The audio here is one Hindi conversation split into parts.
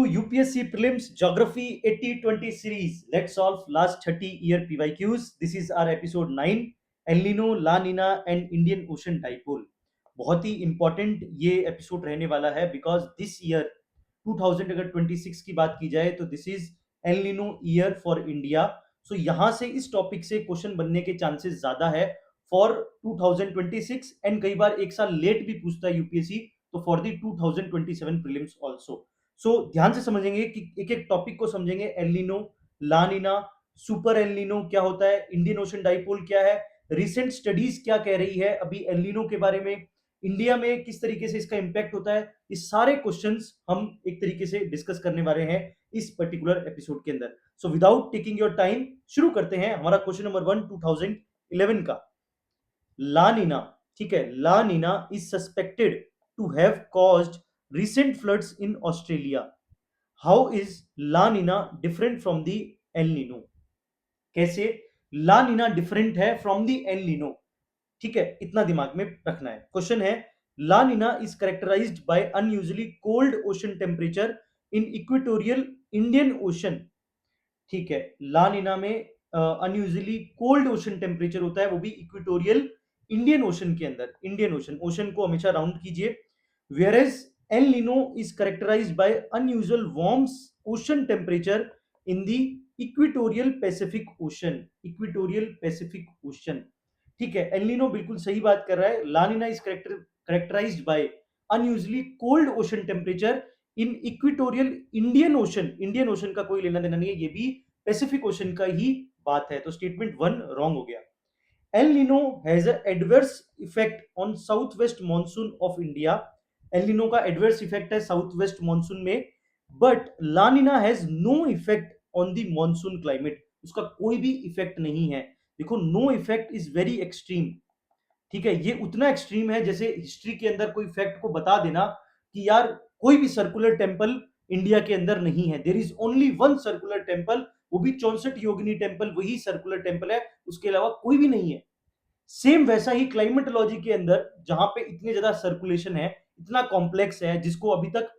UPSC Prelims Geography 80-20 series. Let's solve last 30-year PYQs. This is our episode 9, El Nino, La Nina and Indian Ocean Dipole. बहुत ही इंपॉर्टेंट ये एपिसोड रहने वाला है बिकॉज दिस ईयर 2026 की बात की जाए तो this is El Nino year for India. So यहां से इस टॉपिक से क्वेश्चन बनने के चांसेस ज्यादा है फॉर 2026 एंड कई बार एक साल लेट भी पूछता है यूपीएससी तो फॉर दी 2027 प्रीलिम्स आल्सो. सो ध्यान से समझेंगे कि एक एक टॉपिक को समझेंगे. एल नीनो, ला नीना, सुपर एल नीनो क्या होता है, इंडियन ओशन डाइपोल क्या है, रिसेंट स्टडीज क्या कह रही है अभी एल नीनो के बारे में, इंडिया में किस तरीके से इसका इंपैक्ट होता है. ये सारे क्वेश्चंस हम एक तरीके से डिस्कस करने वाले हैं इस पर्टिकुलर एपिसोड के अंदर. So without taking your time शुरू करते हैं हमारा क्वेश्चन नंबर 1 2011 का. ला नीना, ठीक है, La Nina is suspected to have caused recent floods in Australia. How is La Nina different from the El Nino? कैसे ला नीना डिफरेंट है फ्रॉम द एल नीनो, ठीक है, इतना दिमाग में रखना है. क्वेश्चन है La Nina is characterised by unusually cold ocean temperature in equatorial Indian ocean. ठीक है, ला नीना में अनयूजुअली कोल्ड ओशन टेम्परेचर होता है, वो भी इक्वेटोरियल इंडियन ओशन के अंदर. इंडियन ओशन, ओशन को हमेशा राउंड कीजिए. Whereas El Nino is characterised by unusual warm ocean temperature in the equatorial Pacific ocean. Equatorial Pacific ocean, ठीक है, एल नीनो बिल्कुल सही बात कर रहा है. La Nina is characterised by unusually cold ocean temperature in equatorial Indian ocean. Indian ocean का कोई लेना देना नहीं है, ये भी पैसिफिक ओशन का ही बात है. तो स्टेटमेंट 1 रॉन्ग हो गया. El Nino has a adverse effect on south west monsoon of India. El Nino का एडवर्स इफेक्ट है साउथ वेस्ट मॉनसून में, but La Nina has no effect on the monsoon climate. उसका कोई भी इफेक्ट नहीं है. देखो, no effect is very extreme, ठीक है, ये उतना एक्सट्रीम है जैसे हिस्ट्री के अंदर कोई फैक्ट को बता देना कि यार कोई भी सर्कुलर टेम्पल इंडिया के अंदर नहीं है. There is only one circular temple, वो भी 64 योगिनी टेम्पल, वही सर्कुलर टेम्पल है, उसके अलावा कोई भी नहीं है. सेम वैसा ही क्लाइमेटोलॉजी के अंदर जहां पे इतने ज्यादा सर्कुलेशन है, इतना कॉम्प्लेक्स है जिसको अभी तक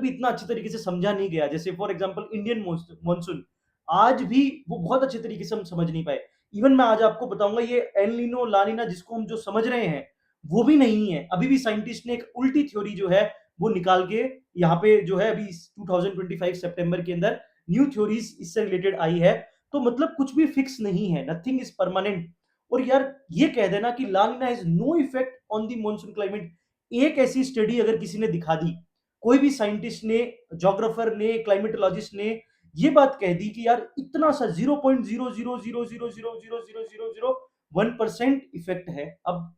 भी इतना अच्छे तरीके से समझा नहीं गया. जैसे फॉर एग्जांपल इंडियन मॉनसून, आज भी वो बहुत अच्छे तरीके से हम समझ नहीं पाए. इवन मैं आज आपको बताऊंगा ये एल नीनो ला नीना जिसको हम जो समझ रहे हैं वो भी नहीं है. अभी भी साइंटिस्ट ने एक उल्टी थ्योरी जो है वो निकाल के यहाँ पे जो है अभी 2025 सितंबर के अंदर न्यू थ्योरीज इससे रिलेटेड आई है. तो मतलब कुछ भी फिक्स नहीं है, नथिंग इज परमानेंट. और यार ये कह देना कि La Nina has no effect on the monsoon climate, एक ऐसी स्टडी अगर किसी ने दिखा दी, कोई भी साइंटिस्ट ने, जोग्राफर ने, क्लाइमेटोलॉजिस्ट ने ये बात कह दी कि यार इतना सा 0.000000001% इफेक्ट है, अब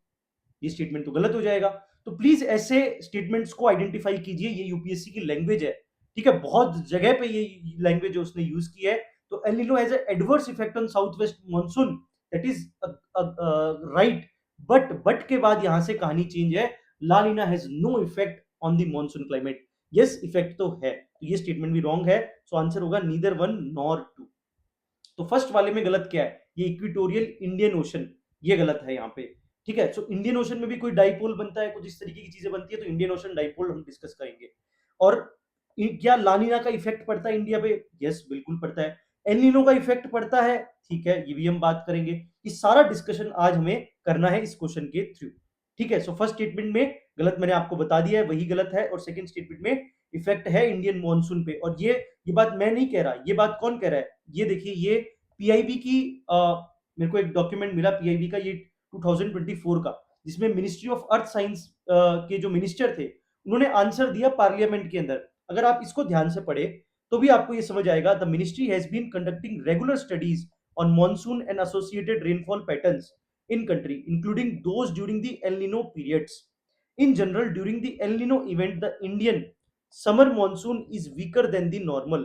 ये स्टेटमेंट तो गलत हो जाएगा. तो प्लीज ऐसे स्टेटमेंट्स को आइडेंटिफाई कीजिए. ये यूपीएससी की लैंग्वेज है, ठीक है, बहुत जगह पे ये लैंग्वेज उसने यूज की है. तो El Nino has adverse effect on south west monsoon, that is right, but के बाद यहां से कहानी चेंज है. La Nina has no effect on the monsoon climate. Yes, effect तो है, तो ये स्टेटमेंट भी रॉन्ग है. सो आंसर होगा नीदर 1 नॉर 2. तो फर्स्ट वाले में गलत क्या है, ये इक्वेटोरियल इंडियन ओशन, ये गलत है यहाँ पे, ठीक है. सो इंडियन ओशन में भी कोई डाइपोल बनता है, कुछ इस तरीके की चीजें बनती है, तो इंडियन ओशन डाइपोल हम डिस्कस करेंगे. और क्या लानीना का इफेक्ट पड़ता है इंडिया पे? यस, बिल्कुल पड़ता है. एल नीनो का इफेक्ट पड़ता है, ठीक है, ये भी हम बात करेंगे. ये सारा डिस्कशन आज हमें करना है इस क्वेश्चन के थ्रू, ठीक है. सो फर्स्ट स्टेटमेंट में गलत मैंने आपको बता दिया है, वही गलत है. और सेकंड स्टेटमेंट में इफेक्ट है इंडियन मॉनसून पे. और ये बात मैं नहीं कह रहा, ये बात कौन कह रहा है, ये देखिए, ये पीआईबी की मेरे को एक डॉक्यूमेंट मिला पीआईबी का, ये 2024 का, जिसमें मिनिस्ट्री ऑफ अर्थ साइंस के जो मिनिस्टर थे उन्होंने आंसर दिया पार्लियामेंट के अंदर. अगर आप इसको ध्यान से पढ़े तो भी आपको ये समझ आएगा. The ministry has been conducting regular studies on monsoon and associated rainfall patterns in country including those during the El Nino periods. In general, during the El Nino event, the Indian summer monsoon is weaker than the normal.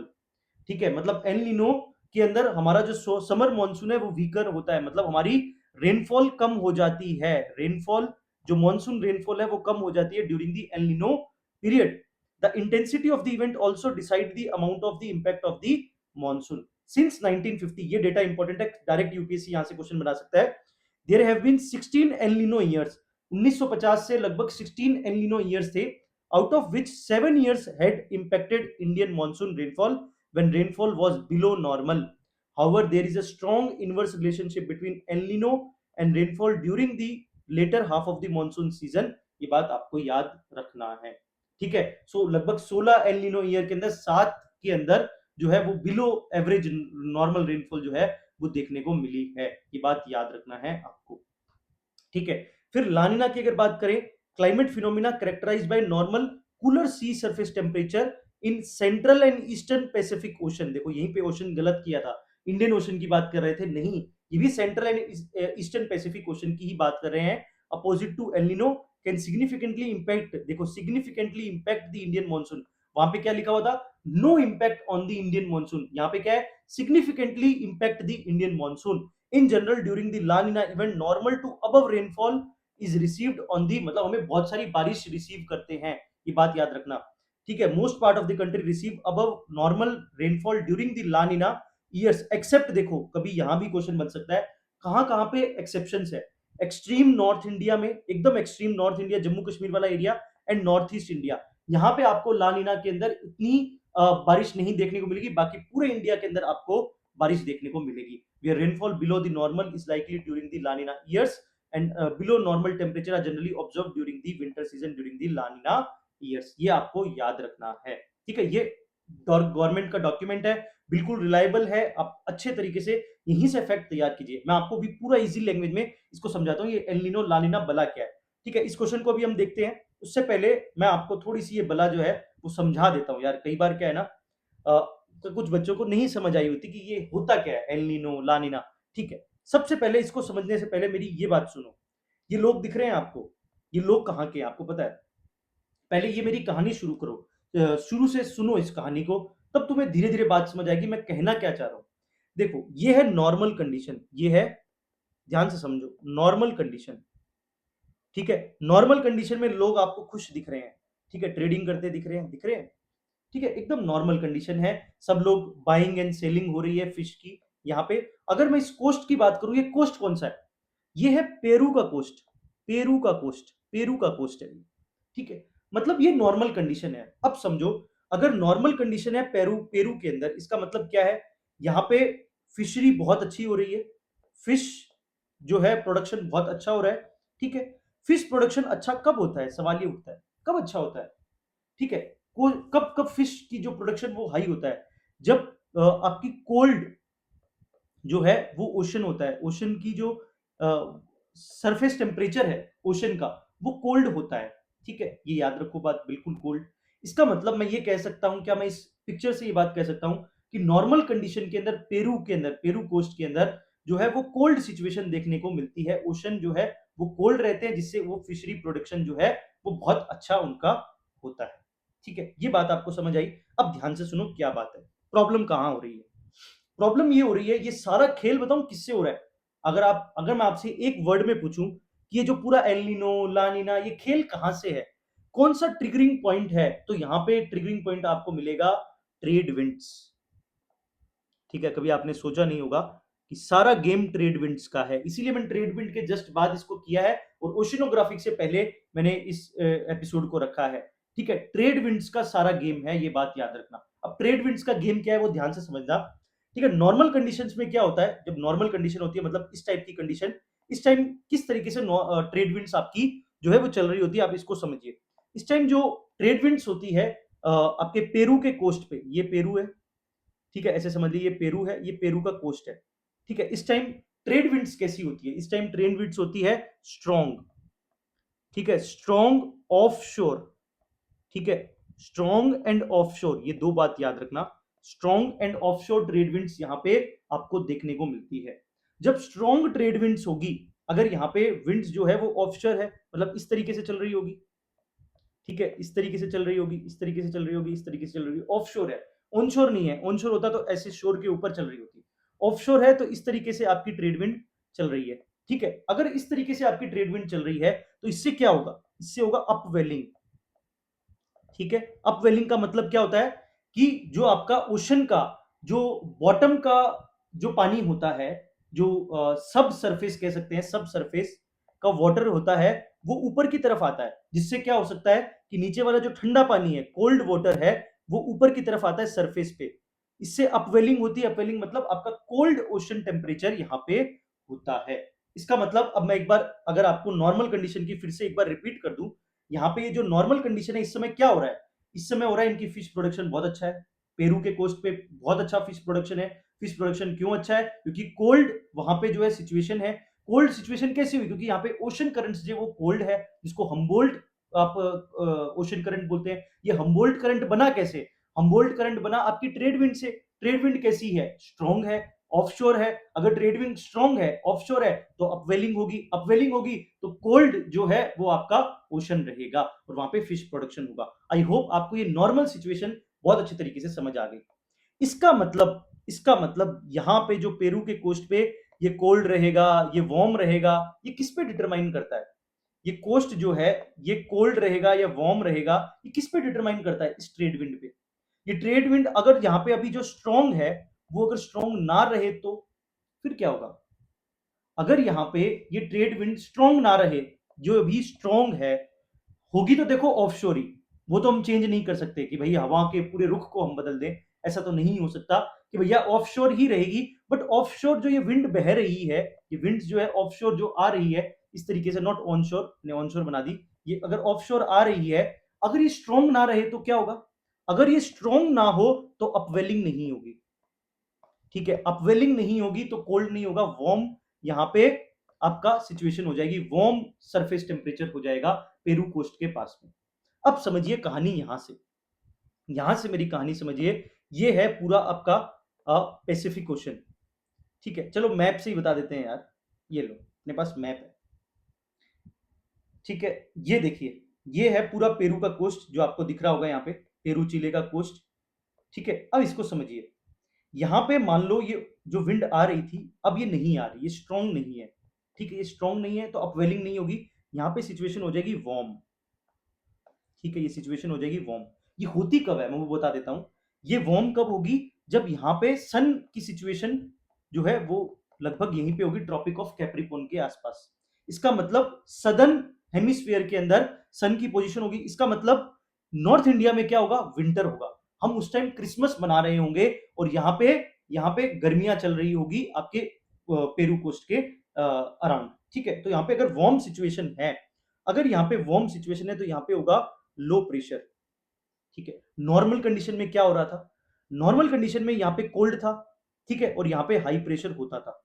ठीक है, मतलब एल नीनो के अंदर हमारा जो समर मॉनसून है वो वीकर होता है, मतलब हमारी रेनफॉल कम हो जाती है. रेनफॉल, जो मॉनसून रेनफॉल है वो कम हो जाती है during the El Nino period. The intensity of the event also decide the amount of the impact of the monsoon since 1950. ये डेटा इंपॉर्टेंट है, डायरेक्ट यूपीएससी यहां से क्वेश्चन बना सकता है. There have been 16 El Nino years. 1950 से लगभग 16 एल नीनो ईयर्स थे out of which 7 years had impacted Indian monsoon rainfall when rainfall was below normal. However, there is a strong inverse relationship between El Nino and rainfall during the later half of the monsoon season. ये बात आपको याद रखना है, ठीक है। सो लगभग 16 एल नीनो ईयर के अंदर 7 के अंदर जो है वो बिलो एवरेज नॉर्मल रेनफॉल जो है वो देखने को मिली है। ये बात याद रखना है आपको, ठीक है। फिर लानिना की अगर बात करें, climate phenomena characterized by normal cooler sea surface temperature in central and eastern Pacific ocean. देखो यहीं पे ओशन गलत किया था, इंडियन ओशन की बात कर रहे थे, नहीं, ये भी central and eastern Pacific ocean की ही बात कर रहे हैं। Opposite to El Nino can significantly impact, देखो significantly impact the Indian monsoon, वहां पे क्या लिखा हुआ था, no impact on the Indian monsoon, यहाँ पे क्या है, significantly impact the Indian monsoon. In general during the La Nina event normal to above rainfall is received on the, मतलब हमें बहुत सारी बारिश रिसीव करते हैं, ये बात याद रखना, ठीक है। Most part of the country receive above normal rainfall during the La Nina years except, देखो कभी यहां भी क्वेश्चन बन सकता है, कहां कहां पे एक्सेप्शंस है, एक्सट्रीम नॉर्थ इंडिया में, एकदम extreme north India Jammu Kashmir वाला area and north east India, यहां पे आपको ला नीना के अंदर इतनी बारिश नहीं देखने को मिलेगी, बाकी पूरे इंडिया के अंदर आपको बारिश देखने को मिलेगी। where rainfall below the normal is likely during the La Nina years and below normal temperature are generally observed during the winter season during the La Nina years। ये आपको याद रखना है, ठीक है। ये गवर्नमेंट का डॉक्यूमेंट है, बिल्कुल रिलायबल है, आप अच्छे तरीके से यहीं से फैक्ट तैयार कीजिए। मैं आपको भी पूरा इजी लैंग्वेज में इसको समझाता हूँ, ये एल नीनो ला नीना बला क्या है, ठीक है। इस क्वेश्चन को भी हम देखते हैं, उससे पहले मैं आपको थोड़ी सी ये बला जो है वो समझा देता हूँ यार। कई बार क्या है ना, तो कुछ बच्चों को नहीं समझ आई होती कि ये होता क्या है एल नीनो ला नीना, ठीक है। सबसे पहले इसको समझने से पहले मेरी ये बात सुनो, ये लोग दिख रहे हैं आपको, ये लोग कहाँ के हैं आपको पता है, पहले ये मेरी कहानी शुरू करो, शुरू से सुनो इस कहानी को, तब तुम्हें धीरे धीरे बात समझ आएगी मैं कहना क्या चाह रहा हूं। देखो ये है नॉर्मल कंडीशन, ये है, ध्यान से समझो, नॉर्मल कंडीशन, ठीक है। नॉर्मल कंडीशन में लोग आपको खुश दिख रहे हैं, ठीक है, ट्रेडिंग करते दिख रहे हैं, दिख रहे हैं, ठीक है, एकदम नॉर्मल कंडीशन है, सब लोग बाइंग एंड सेलिंग हो रही है फिश की यहाँ पे। अगर मैं इस कोस्ट की बात करूं, ये कोस्ट कौन सा है, ये है पेरू का कोस्ट, पेरू का कोस्ट, पेरू का कोस्ट है ये, ठीक है। मतलब ये नॉर्मल कंडीशन है। अब समझो, अगर नॉर्मल कंडीशन है पेरू, पेरू के अंदर, इसका मतलब क्या है, यहाँ पे फिशरी बहुत अच्छी हो रही है, फिश जो है प्रोडक्शन बहुत अच्छा हो रहा है, ठीक है। फिश प्रोडक्शन अच्छा कब होता है, सवाल ये उठता है, कब अच्छा होता है, ठीक है। कब कब फिश की जो प्रोडक्शन वो हाई होता है, जब आपकी कोल्ड जो है वो ओशन होता है, ओशन की जो सरफेस टेम्परेचर है ओशन का वो कोल्ड होता है, ठीक है। ये याद रखो बात, बिल्कुल कोल्ड। इसका मतलब मैं ये कह सकता हूं, क्या मैं इस पिक्चर से ये बात कह सकता हूं कि नॉर्मल कंडीशन के अंदर पेरू के अंदर, पेरू कोस्ट के अंदर जो है वो कोल्ड सिचुएशन देखने को मिलती है, ओशन जो है वो कोल्ड रहते हैं, जिससे वो फिशरी प्रोडक्शन जो है वो बहुत अच्छा उनका होता है, ठीक है। ये बात आपको समझ आई। अब ध्यान से सुनो क्या बात है, प्रॉब्लम कहां हो रही है। प्रॉब्लम ये हो रही है, ये सारा खेल बताऊं किससे हो रहा है, अगर मैं आपसे एक वर्ड में पूछूं कि ये जो पूरा एल नीनो ला नीना ये खेल कहां से है, कौन सा ट्रिगरिंग पॉइंट है, तो यहां पे ट्रिगरिंग पॉइंट आपको मिलेगा ट्रेड विंड्स, ठीक है। कभी आपने सोचा नहीं होगा कि सारा गेम ट्रेड विंड्स का है, इसीलिए मैंने ट्रेड विंड के जस्ट बाद इसको किया है और ओशिनोग्राफिक से पहले मैंने इस एपिसोड को रखा है, ठीक है। ट्रेड विंड्स का सारा गेम है, ये बात याद रखना। अब ट्रेड विंड्स का गेम क्या है वो ध्यान से समझना, ठीक है। नॉर्मल कंडीशंस में क्या होता है, जब नॉर्मल कंडीशन होती है मतलब इस टाइप की कंडीशन, इस टाइम किस तरीके से ट्रेड विंड्स आपकी जो है वो चल रही होती है, आप इसको समझिए। इस टाइम जो ट्रेड विंड्स होती है आपके पेरू के कोस्ट पे, ये पेरू है, ठीक है, ऐसे समझ लीजिए ये पेरू है, ये पेरू का कोस्ट है, ठीक है। इस टाइम ट्रेड विंड्स कैसी होती है, इस टाइम ट्रेड विंड्स होती है स्ट्रॉन्ग, ठीक है, स्ट्रॉन्ग ऑफ शोर, ठीक है, स्ट्रॉन्ग एंड ऑफ शोर, ये दो बात याद रखना, स्ट्रॉन्ग एंड ऑफ शोर ट्रेड विंड्स यहां पे आपको देखने को मिलती है। जब स्ट्रॉन्ग ट्रेड विंड्स होगी, अगर यहाँ पे विंड्स जो है वो ऑफशोर है, मतलब इस तरीके से चल रही होगी, ठीक है, इस तरीके से चल रही होगी, इस तरीके से चल रही होगी, इस तरीके से चल रही होगी, ऑफशोर है, ऑनशोर नहीं है। ऑनशोर होता तो ऐसे शोर के ऊपर चल रही होती, ऑफशोर है तो इस तरीके से आपकी ट्रेड विंड चल रही है, ठीक है। अगर इस तरीके से आपकी ट्रेड विंड चल रही है तो इससे क्या होगा, इससे होगा अपवेलिंग, ठीक है। अपवेलिंग का मतलब क्या होता है कि जो आपका ओशन का जो बॉटम का जो पानी होता है, जो सब सरफेस कह सकते हैं, सब सरफेस का वाटर होता है, वो ऊपर की तरफ आता है, जिससे क्या हो सकता है कि नीचे वाला जो ठंडा पानी है, कोल्ड वाटर है, वो ऊपर की तरफ आता है सरफेस पे। इससे अपवेलिंग होती है। अपवेलिंग मतलब आपका कोल्ड ओशन टेम्परेचर यहाँ पे होता है। इसका मतलब अब मैं एक बार अगर आपको नॉर्मल कंडीशन की फिर से एक बार रिपीट कर दूं, यहाँ पे ये जो नॉर्मल कंडीशन है इस समय क्या हो रहा है? इस समय हो रहा है इनकी फिश प्रोडक्शन बहुत अच्छा है। पेरू के कोस्ट पे बहुत अच्छा फिश प्रोडक्शन है। फिश प्रोडक्शन क्यों अच्छा है? क्योंकि कोल्ड वहां पे जो है सिचुएशन है। कोल्ड सिचुएशन कैसे हुई? क्योंकि यहाँ पे ओशन करंट्स जो वो कोल्ड है, जिसको हम्बोल्ट आप ओशन करंट बोलते हैं। ये हम्बोल्ट करंट बना कैसे? हम्बोल्ट करंट बना आपकी ट्रेड विंड से। ट्रेड विंड कैसी है? स्ट्रॉन्ग है, ऑफशोर है। अगर ट्रेड विंड स्ट्रॉन्ग है, ऑफशोर है, तो अपवेलिंग होगी। अपवेलिंग होगी तो कोल्ड जो है वो आपका ओशन रहेगा और वहां पे फिश प्रोडक्शन होगा। आई होप आपको ये नॉर्मल सिचुएशन बहुत अच्छे तरीके से समझ आ गई। इसका मतलब यहां पे जो पेरू के कोस्ट पे ये कोल्ड रहेगा, ये वार्म रहेगा, ये किस पे डिटरमाइन करता है? ये कोस्ट जो है, ये कोल्ड रहेगा या वार्म रहेगा, ये किस पे डिटरमाइन करता है? इस ट्रेड विंड पे। ये ट्रेड विंड अगर यहाँ पे अभी जो स्ट्रांग है, वो अगर स्ट्रांग ना रहे तो फिर क्या होगा? अगर यहाँ पे ये ट्रेड विंड स्ट्रांग ना रहे, जो अभी स्ट्रांग है, होगी तो देखो ऑफशोर ही। वो तो हम चेंज नहीं कर सकते कि भाई हवा के पूरे रुख को हम बदल दें। ऐसा तो नहीं हो सकता कि भैया ऑफशोर ही रहेगी। बट ऑफशोर जो ये विंड बह रही है, ये विंड जो है ऑफशोर जो आ रही है, इस तरीके से नॉट ऑनशोर, ने ऑनशोर बना दी। ये अगर ऑफशोर आ रही है, अगर ये स्ट्रांग ना रहे तो क्या होगा? अगर ये स्ट्रांग ना हो तो अपवेलिंग नहीं होगी। ठीक है, अपवेलिंग नहीं होगी तो कोल्ड नहीं होगा, वार्म यहां पे आपका सिचुएशन हो जाएगी, वार्म सरफेस टेम्परेचर हो जाएगा पेरू कोस्ट के पास में। अब समझिए कहानी यहां से मेरी कहानी समझिए। ये है पूरा आपका पैसिफिक ओशन। ठीक है, चलो मैप से ही बता देते हैं यार। ये लो, अपने पास मैप है। ठीक है, ये देखिए, ये है पूरा पेरू का कोस्ट जो आपको दिख रहा होगा यहाँ पे, पेरू चिले का कोस्ट। ठीक है, अब इसको समझिए। यहाँ पे मान लो ये जो विंड आ रही थी, अब ये नहीं आ रही, ये स्ट्रांग नहीं है। ठीक है, ये स्ट्रांग नहीं है तो अपवेलिंग नहीं होगी। यहाँ पे सिचुएशन हो जाएगी वार्म। ठीक है, ये सिचुएशन हो जाएगी वार्म। ये होती कब है मैं वो बता देता हूँ। ये वार्म कब होगी? जब यहाँ पे सन की सिचुएशन जो है वो लगभग यहीं पे होगी, ट्रॉपिक ऑफ कैप्रिकॉर्न के आसपास। इसका मतलब सदर्न हेमिस्फीयर के अंदर सन की पोजीशन होगी। इसका मतलब नॉर्थ इंडिया में क्या होगा? विंटर होगा। हम उस टाइम क्रिसमस मना रहे होंगे और यहाँ पे गर्मियां चल रही होगी आपके पेरू कोस्ट के अराउंड। ठीक है, तो यहाँ पे अगर वार्म सिचुएशन है, अगर यहाँ पे वार्म सिचुएशन है तो यहाँ पे होगा लो प्रेशर। ठीक है, नॉर्मल कंडीशन में क्या हो रहा था? नॉर्मल कंडीशन में यहाँ पे कोल्ड था। ठीक है, और यहाँ पे हाई प्रेशर होता था।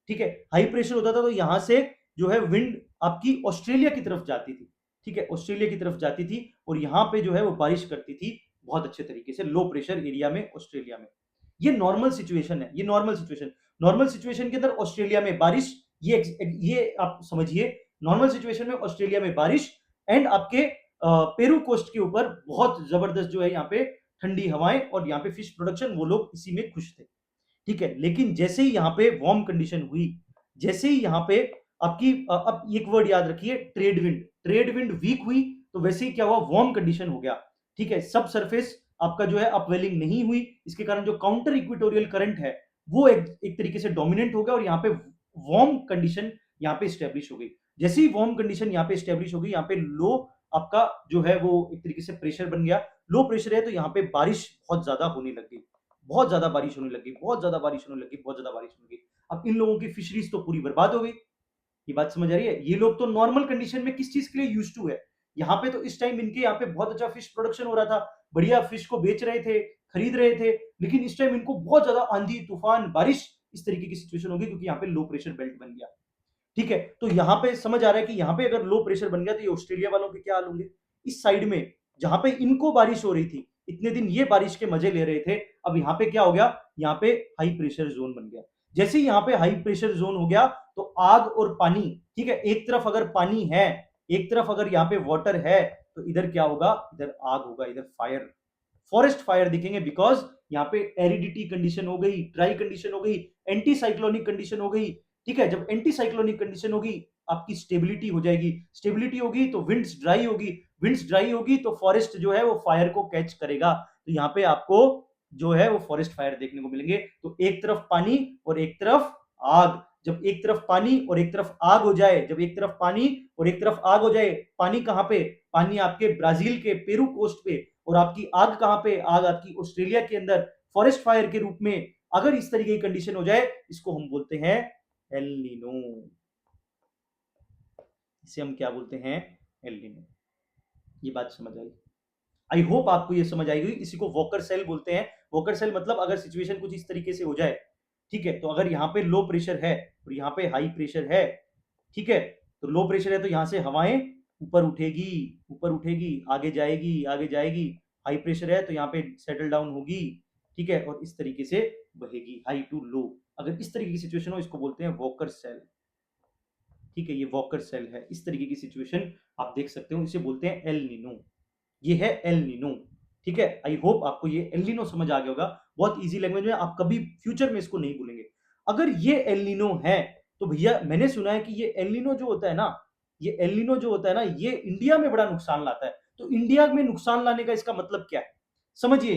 ठीक है, हाई प्रेशर होता था तो यहाँ से जो है विंड आपकी ऑस्ट्रेलिया की तरफ जाती थी। ठीक है, ऑस्ट्रेलिया की तरफ जाती थी और यहाँ पे जो है वो बारिश करती थी बहुत अच्छे तरीके से लो प्रेशर एरिया में, ऑस्ट्रेलिया में। ये नॉर्मल सिचुएशन है, ये नॉर्मल सिचुएशन के अंदर ऑस्ट्रेलिया में बारिश। ये आप समझिए, नॉर्मल सिचुएशन में ऑस्ट्रेलिया में बारिश एंड आपके पेरू कोस्ट के ऊपर बहुत जबरदस्त जो है यहाँ पे ठंडी हवाएं और यहाँ पे फिश प्रोडक्शन, वो लोग इसी में खुश थे। ठीक है, लेकिन जैसे ही यहाँ पे वार्म कंडीशन हुई, जैसे ही यहाँ पे आपकी अब एक वर्ड याद रखिए, ट्रेड विंड वीक हुई, तो वैसे ही क्या हुआ? वार्म कंडीशन हो गया। ठीक है, सब सरफेस आपका जो है अपवेलिंग नहीं हुई। इसके कारण जो काउंटर इक्वेटोरियल करंट है वो एक तरीके से डोमिनेंट हो गया और यहाँ पे वार्म कंडीशन यहाँ पे स्टेब्लिश हो गई। जैसे ही वार्म कंडीशन यहाँ पे स्टेब्लिश हो गई, यहाँ पे लो आपका जो है वो एक तरीके से प्रेशर बन गया। लो प्रेशर है तो यहाँ पे बारिश बहुत ज्यादा होने लग गई, बहुत ज्यादा बारिश होने लगी, बहुत ज्यादा बारिश होने लगी, बहुत ज्यादा बारिश होने लगी। अब इन लोगों की फिशरीज तो पूरी बर्बाद हो गई। ये बात समझ आ रही है? ये लोग तो नॉर्मल कंडीशन में किस चीज के लिए यूज टू है? यहाँ पे तो इस टाइम इनके यहाँ पे बहुत अच्छा फिश प्रोडक्शन हो रहा था, बढ़िया फिश को बेच रहे थे, खरीद रहे थे। लेकिन इस टाइम इनको बहुत ज्यादा आंधी तूफान बारिश इस तरीके की सिचुएशन होगी क्योंकि यहाँ पे लो प्रेशर बेल्ट बन गया। ठीक है, तो यहाँ पे समझ आ रहा है कि यहाँ पे अगर लो प्रेशर बन गया तो ये ऑस्ट्रेलिया वालों के क्या हाल होंगे? इस साइड में जहां पे इनको बारिश हो रही थी, इतने दिन ये बारिश के मजे ले रहे थे, अब यहाँ पे क्या हो गया? यहाँ पे हाई प्रेशर जोन बन गया। जैसे ही यहाँ पे हाई प्रेशर जोन हो गया तो आग और पानी, ठीक है, एक तरफ अगर पानी है, एक तरफ अगर यहाँ पे वाटर है, तो इधर क्या होगा? इधर आग होगा, इधर फायर, फॉरेस्ट फायर दिखेंगे। बिकॉज यहाँ पे एरिडिटी कंडीशन हो गई, ड्राई कंडीशन हो गई, एंटी साइक्लोनिक कंडीशन हो गई। ठीक है, जब एंटी साइक्लोनिक कंडीशन होगी, आपकी स्टेबिलिटी हो जाएगी, स्टेबिलिटी होगी तो विंड्स ड्राई होगी, विंड्स ड्राई होगी तो फॉरेस्ट जो है वो फायर को कैच करेगा। तो यहाँ पे आपको जो है वो फॉरेस्ट फायर देखने को मिलेंगे। तो एक तरफ पानी और एक तरफ आग, जब एक तरफ पानी और एक तरफ आग हो जाए, जब एक तरफ पानी और एक तरफ आग हो जाए, पानी कहां पे, पानी आपके ब्राजील के पेरू कोस्ट पे, और आपकी आग कहां पे, आग आपकी ऑस्ट्रेलिया के अंदर फॉरेस्ट फायर के रूप में। अगर इस तरीके की कंडीशन हो जाए, इसको हम बोलते हैं एल नीनो। इसे हम क्या बोलते हैं, एल नीनो। ये बात समझ आई? आई होप आपको ये समझ आई हुई। इसी को वॉकर सेल बोलते हैं। वॉकर सेल मतलब अगर सिचुएशन कुछ इस तरीके से हो जाए, ठीक है, तो अगर यहाँ पे लो प्रेशर है और यहाँ पे हाई प्रेशर है, ठीक है, तो लो प्रेशर है तो यहाँ से हवाएं ऊपर उठेगी, ऊपर उठेगी, आगे जाएगी, आगे जाएगी। हाई प्रेशर है तो यहाँ पे सेटल डाउन होगी, ठीक है, और इस तरीके से बहेगी, हाई टू लो। अगर इस तरीके की सिचुएशन हो, इसको बोलते हैं वॉकर सेल। ठीक है, ये वॉकर सेल है। इस तरीके की सिचुएशन आप देख सकते हो, इसे बोलते हैं एल नीनो। ये है एल नीनो। ठीक है, आई होप आपको ये एल नीनो समझ आ गया होगा। बहुत इजी लैंग्वेज में, आप कभी फ्यूचर में इसको नहीं भूलेंगे। अगर ये एल नीनो है तो भैया मैंने सुना है कि ये एल नीनो जो होता है ना, ये एल नीनो जो होता है ना, ये इंडिया में बड़ा नुकसान लाता है। तो इंडिया में नुकसान लाने का इसका मतलब क्या है, समझिए।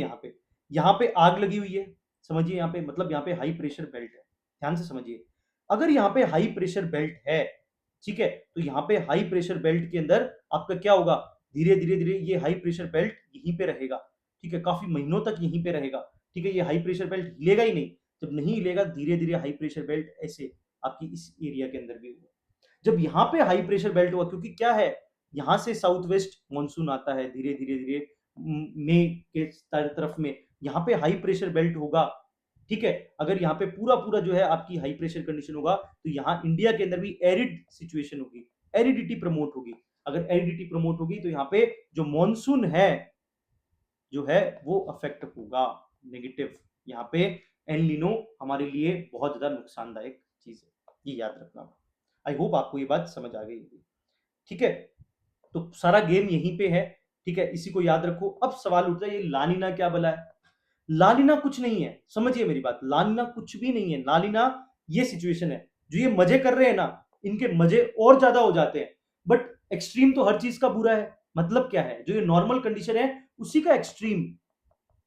यहाँ पे आग लगी हुई है, समझिए, यहाँ पे मतलब यहाँ पे हाई प्रेशर बेल्ट है, ध्यान से समझिए। अगर यहाँ पे हाई प्रेशर बेल्ट है, ठीक है, तो यहाँ पे हाई प्रेशर बेल्ट के अंदर आपका क्या होगा, धीरे धीरे धीरे ये हाई प्रेशर बेल्ट यहीं पे रहेगा, ठीक है, काफी महीनों तक यहीं पे रहेगा, ठीक है। ये हाई प्रेशर बेल्ट हिलेगा ही नहीं। जब नहीं हिलेगा, धीरे धीरे हाई प्रेशर बेल्ट ऐसे आपकी इस एरिया के अंदर भी होगा। जब यहाँ पे हाई प्रेशर बेल्ट हुआ, क्योंकि क्या है, यहाँ से साउथ वेस्ट मानसून आता है धीरे धीरे धीरे, मई के तरफ में यहाँ पे हाई प्रेशर बेल्ट होगा, ठीक है। अगर यहाँ पे पूरा पूरा जो है आपकी हाई प्रेशर कंडीशन होगा, तो यहाँ इंडिया के अंदर भी एरिड सिचुएशन होगी, एरिडिटी प्रमोट होगी। अगर एरिडिटी प्रमोट होगी तो यहाँ पे जो मॉनसून है जो है वो अफेक्ट होगा, नेगेटिव। यहाँ पे एल नीनो हमारे लिए बहुत ज्यादा नुकसानदायक चीज है, ये याद रखना। आई होप आपको ये बात समझ आ गई होगी, ठीक है। तो सारा गेम यहीं पे है, ठीक है, इसी को याद रखो। अब सवाल उठता है, ये लानिना क्या भला है। लानिना कुछ नहीं है, समझिए मेरी बात, लानिना कुछ भी नहीं है। लानिना ये सिचुएशन है, जो ये मजे कर रहे हैं ना, इनके मजे और ज्यादा हो जाते हैं। बट एक्सट्रीम तो हर चीज का बुरा है। मतलब क्या है, जो ये नॉर्मल कंडीशन है उसी का एक्सट्रीम,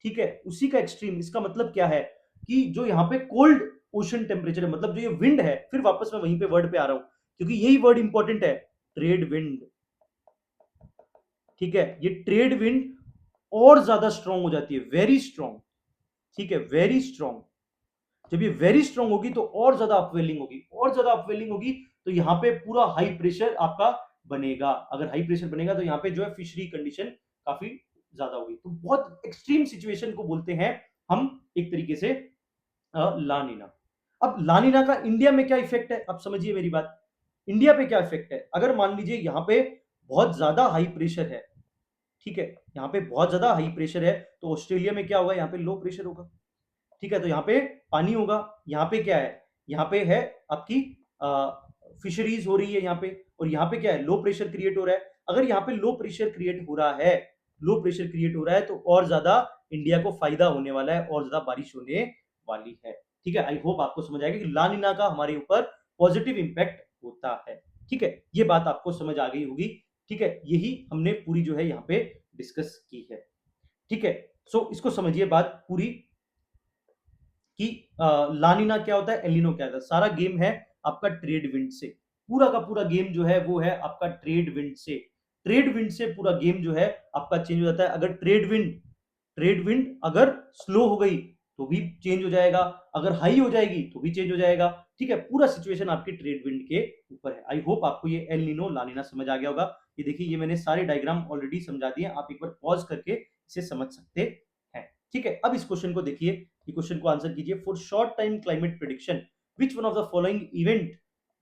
ठीक है, उसी का एक्सट्रीम। इसका मतलब क्या है कि जो यहाँ पे कोल्ड ओशन टेम्परेचर है, मतलब जो ये विंड है, फिर वापस मैं वहीं पे वर्ड पे आ रहा हूं, क्योंकि यही वर्ड इंपॉर्टेंट है, ट्रेड विंड। ठीक है, ये ट्रेड विंड और ज्यादा स्ट्रांग हो जाती है, वेरी स्ट्रांग, ठीक है, वेरी स्ट्रांग। जब ये वेरी स्ट्रांग होगी तो और ज्यादा अपवेलिंग होगी, और ज्यादा अपवेलिंग होगी तो यहाँ पे पूरा हाई प्रेशर आपका बनेगा। अगर हाई प्रेशर बनेगा तो यहाँ पे जो है फिशरी कंडीशन काफी ज्यादा होगी। तो बहुत एक्सट्रीम सिचुएशन को बोलते हैं हम एक तरीके से लानिना। अब लानिना का इंडिया में क्या इफेक्ट है, अब समझिए मेरी बात। इंडिया पे क्या इफेक्ट है, अगर मान लीजिए यहाँ पे बहुत ज्यादा हाई प्रेशर है, ठीक है, यहाँ पे बहुत ज्यादा हाई प्रेशर है, तो ऑस्ट्रेलिया में क्या होगा, यहाँ पे लो प्रेशर होगा, ठीक है। तो यहाँ पे पानी होगा, यहाँ पे क्या है, यहाँ पे है आपकी फिशरीज हो रही है यहाँ पे, और यहाँ पे क्या है, लो प्रेशर क्रिएट हो रहा है। अगर यहाँ पे लो प्रेशर क्रिएट हो रहा है, लो प्रेशर क्रिएट हो रहा है, तो और ज्यादा इंडिया को फायदा होने वाला है, और ज्यादा बारिश होने वाली है, ठीक है। आई होप आपको समझ आएगा कि लानिना का हमारे ऊपर पॉजिटिव इंपैक्ट होता है, ठीक है। ये बात आपको समझ आ गई होगी, ठीक है। यही हमने पूरी जो है यहाँ पे डिस्कस की है, ठीक है। सो इसको समझिए बात पूरी कि लानिना क्या होता है, एलिनो क्या होता है। सारा गेम है आपका ट्रेड विंड से, पूरा का पूरा गेम जो है वो है आपका ट्रेड विंड से। ट्रेड विंड से पूरा गेम जो है आपका चेंज हो जाता है। अगर ट्रेड विंड अगर स्लो हो गई तो भी चेंज हो जाएगा, अगर हाई हो जाएगी तो भी चेंज हो जाएगा, ठीक है। पूरा सिचुएशन आपकी ट्रेड विंड के ऊपर है। आई होप आपको ये एल नीनो लानिना समझ आ गया होगा। ये देखिए, ये मैंने सारे डायग्राम ऑलरेडी समझा दिए, आप एक बार पॉज करके इसे समझ सकते हैं, ठीक है। अब इस क्वेश्चन को देखिए, ये क्वेश्चन को आंसर कीजिए। For short time climate prediction, which one of the following event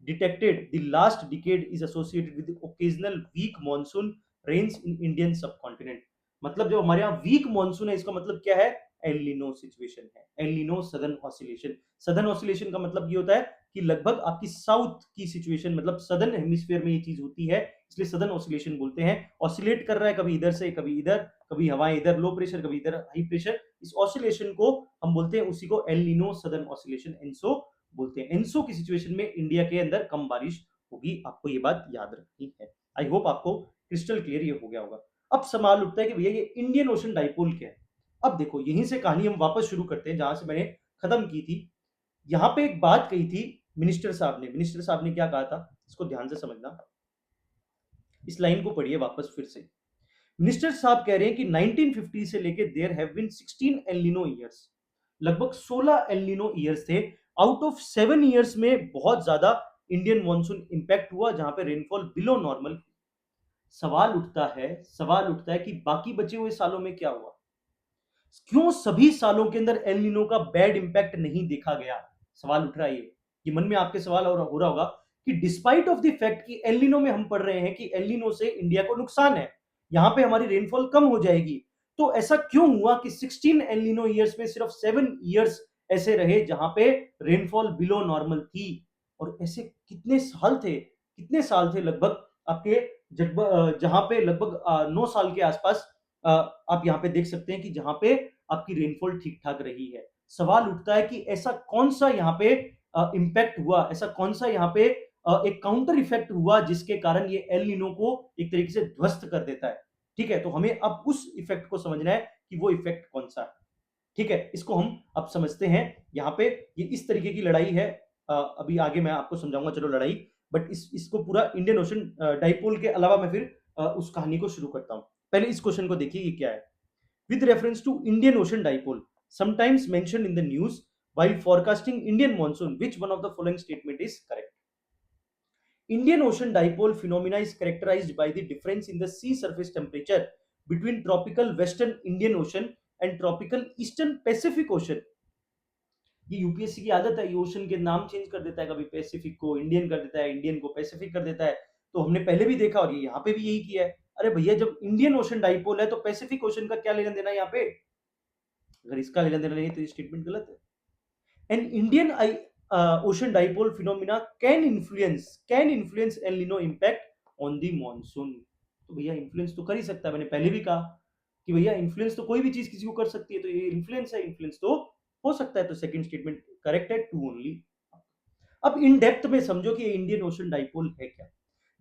detected the last decade is associated with occasional weak monsoon rains in Indian subcontinent. मतलब जो हमारे यहाँ वीक मॉनसून है, इसका मतलब क्या है, एल नीनो सिचुएशन है, El Nino southern oscillation. Southern oscillation का मतलब ये होता है कि लगभग आपकी साउथ की सिचुएशन, मतलब सदर्न हेमिस्फीयर में ये चीज होती है, इसलिए सदर्न ऑसिलेशन बोलते हैं। ऑसिलेट कर रहा है, कभी इधर से कभी इधर, कभी हवाएं इधर लो प्रेशर, कभी इधर हाई प्रेशर। इस ऑसिलेशन को हम बोलते हैं, उसी को El Nino southern oscillation, ENSO बोलते हैं। एनसो की सिचुएशन में इंडिया के अंदर कम बारिश होगी, आपको ये बात याद रखनी है। आई होप आपको क्रिस्टल क्लियर ये हो गया होगा। अब सवाल उठता है कि भैया ये इंडियन ओशन डाइपोल क्या है। अब देखो, यहीं से कहानी हम वापस शुरू करते हैं जहां से मैंने खत्म की थी। यहाँ पे एक बात कही थी मिनिस्टर साहब ने क्या कहा था, इसको ध्यान से समझना। इस लाइन को पढ़िए वापस फिर से। मिनिस्टर साहब कह रहे हैं कि 1950 से लेके there have been 16 El Nino years, लगभग 16 एलिनो ईयर्स थे। आउट ऑफ 7 ईयर्स में बहुत ज्यादा इंडियन मॉनसून इंपैक्ट हुआ जहां पे रेनफॉल बिलो नॉर्मल। सवाल उठता है कि बाकी बचे हुए सालों में क्या हुआ, क्यों सभी सालों के अंदर एल नीनो का बैड इंपैक्ट नहीं देखा गया। सवाल उठ रहा है ये मन में आपके सवाल हो रहा होगा कि डिस्पाइट ऑफ द फैक्ट कि एल नीनो में हम पढ़ रहे हैं कि एल नीनो से इंडिया को नुकसान है, यहां पे हमारी रेनफॉल कम हो जाएगी, तो ऐसा क्यों हुआ कि 16 एल नीनो ईयर्स में सिर्फ 7 ईयर्स ऐसे रहे जहां पे रेनफॉल बिलो नॉर्मल थी। और ऐसे कितने साल थे लगभग आपके जहां पे लगभग 9 साल के आसपास आप यहाँ पे देख सकते हैं कि जहां पे आपकी रेनफॉल ठीक ठाक रही है। सवाल उठता है कि ऐसा कौन सा यहाँ पे इंपैक्ट हुआ, ऐसा कौन सा यहाँ पे एक काउंटर इफेक्ट हुआ जिसके कारण ये एल नीनो को एक तरीके से ध्वस्त कर देता है। ठीक है, तो हमें अब उस इफेक्ट को समझना है कि वो इफेक्ट कौन सा है। ठीक है, इसको हम अब समझते हैं। यहाँ पे ये इस तरीके की लड़ाई है। अभी आगे मैं आपको समझाऊंगा चलो लड़ाई, बट इसको पूरा इंडियन ओशन डाइपोल के अलावा मैं फिर उस कहानी को शुरू करता हूं। पहले इस क्वेश्चन को देखिए ये क्या है। With reference to Indian ocean dipole sometimes mentioned in the news while forecasting Indian monsoon, which one of the following statement is correct? Indian ocean dipole phenomena is characterized by the difference in the sea surface temperature between tropical western Indian Ocean and tropical eastern Pacific Ocean. ये यूपीएससी की आदत है, ये ओशन के नाम चेंज कर देता है, कभी पैसिफिक को इंडियन कर देता है, इंडियन को पैसिफिक कर देता है। तो हमने पहले भी देखा और ये यहाँ पे भी यही किया है। अरे भैया जब इंडियन ओशन डाइपोल है तो पैसिफिक ओशन का क्या लेना देना है यहाँ पे? अगर इसका लेना देना नहीं तो ये स्टेटमेंट गलत है। An Indian ocean dipole phenomena can influence El Nino impact on the monsoon। तो भैया इन्फ्लुएंस तो कर ही सकता है, मैंने पहले भी कहा कि भैया इन्फ्लुएंस तो कोई भी चीज किसी को कर सकती है, तो ये इन्फ्लुएंस है, इन्फ्लुएंस तो हो सकता है। तो सेकंड स्टेटमेंट करेक्ट है, टू ओनली। अब इन डेप्थ में समझो कि इंडियन ओशन डाइपोल है क्या।